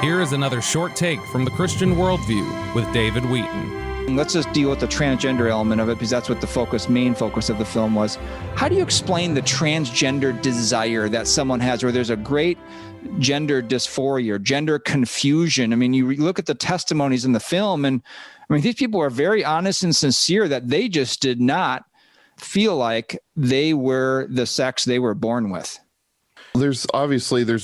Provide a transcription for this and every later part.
Here is another short take from the Christian Worldview with David Wheaton. Let's just deal with the transgender element of it, because that's what the main focus of the film was. How do you explain the transgender desire that someone has, where there's a great gender dysphoria, gender confusion? I mean, you look at the testimonies in the film, and I mean, these people are very honest and sincere that they just did not feel like they were the sex they were born with. There's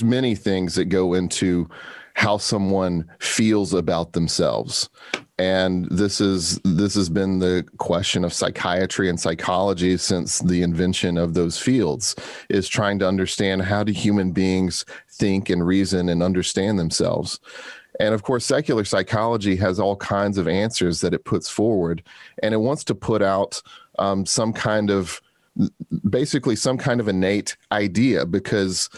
many things that go into how someone feels about themselves. And this has been the question of psychiatry and psychology since the invention of those fields, is trying to understand, how do human beings think and reason and understand themselves? And of course, secular psychology has all kinds of answers that it puts forward, and it wants to put out some kind of innate idea, because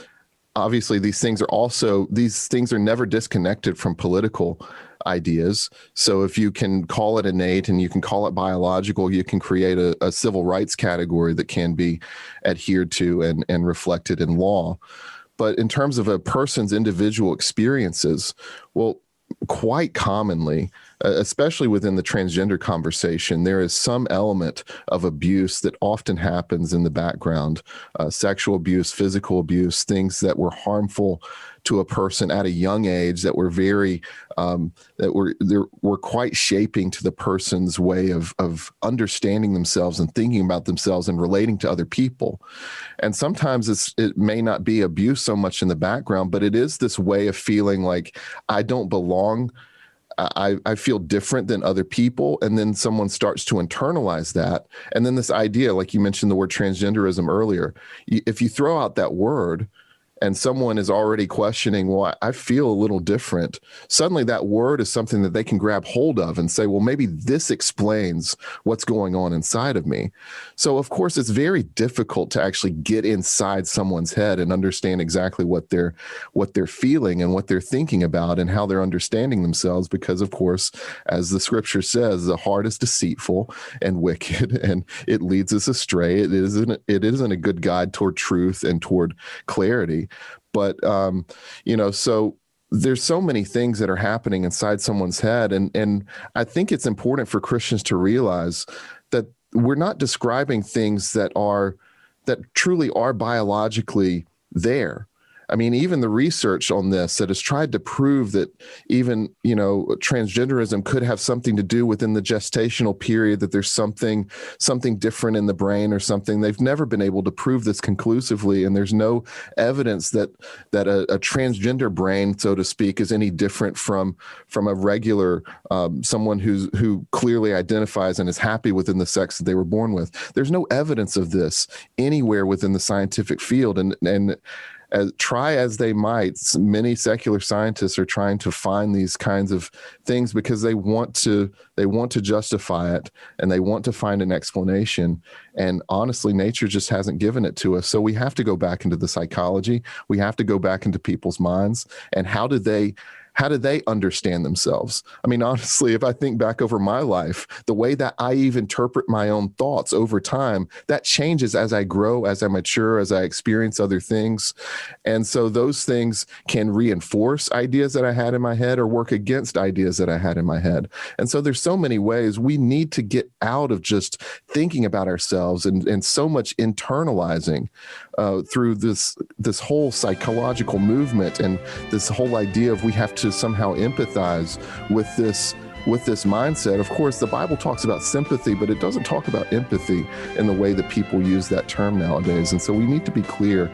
obviously these things are never disconnected from political ideas. So if you can call it innate and you can call it biological, you can create a civil rights category that can be adhered to and reflected in law. But in terms of a person's individual experiences, well, quite commonly, especially within the transgender conversation, there is some element of abuse that often happens in the background, sexual abuse, physical abuse, things that were harmful to a person at a young age, that were were quite shaping to the person's way of understanding themselves and thinking about themselves and relating to other people. And sometimes it may not be abuse so much in the background, but it is this way of feeling like, I don't belong. I feel different than other people. And then someone starts to internalize that. And then this idea, like you mentioned the word transgenderism earlier, if you throw out that word and someone is already questioning, well, I feel a little different, suddenly that word is something that they can grab hold of and say, well, maybe this explains what's going on inside of me. So of course, it's very difficult to actually get inside someone's head and understand exactly what they're feeling and what they're thinking about and how they're understanding themselves, because of course, as the scripture says, the heart is deceitful and wicked, and it leads us astray. It isn't a good guide toward truth and toward clarity. But, so there's so many things that are happening inside someone's head. And I think it's important for Christians to realize that we're not describing things that truly are biologically there. I mean, even the research on this that has tried to prove that even, transgenderism could have something to do within the gestational period, that there's something different in the brain or something. They've never been able to prove this conclusively. And there's no evidence that a transgender brain, so to speak, is any different from a regular someone who clearly identifies and is happy within the sex that they were born with. There's no evidence of this anywhere within the scientific field. And try as they might, many secular scientists are trying to find these kinds of things because they want to justify it, and they want to find an explanation. And honestly, nature just hasn't given it to us. So we have to go back into the psychology. We have to go back into people's minds, and how do they understand themselves? I mean, honestly, if I think back over my life, the way that I even interpret my own thoughts over time, that changes as I grow, as I mature, as I experience other things. And so those things can reinforce ideas that I had in my head or work against ideas that I had in my head. And so there's so many ways we need to get out of just thinking about ourselves and so much internalizing through this whole psychological movement and this whole idea of we have to somehow empathize with this mindset. Of course, the Bible talks about sympathy, but it doesn't talk about empathy in the way that people use that term nowadays. And so we need to be clear.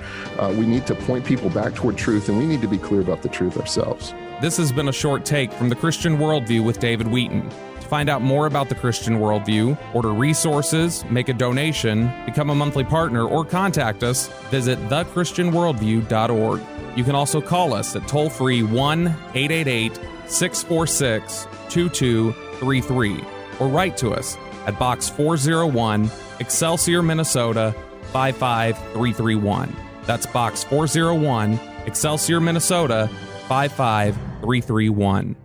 We need to point people back toward truth, and we need to be clear about the truth ourselves. This has been a short take from the Christian Worldview with David Wheaton. To find out more about the Christian Worldview, order resources, make a donation, become a monthly partner, or contact us, visit thechristianworldview.org. You can also call us at toll-free 1-888-646-2233 or write to us at Box 401, Excelsior, Minnesota 55331. That's Box 401, Excelsior, Minnesota 55331.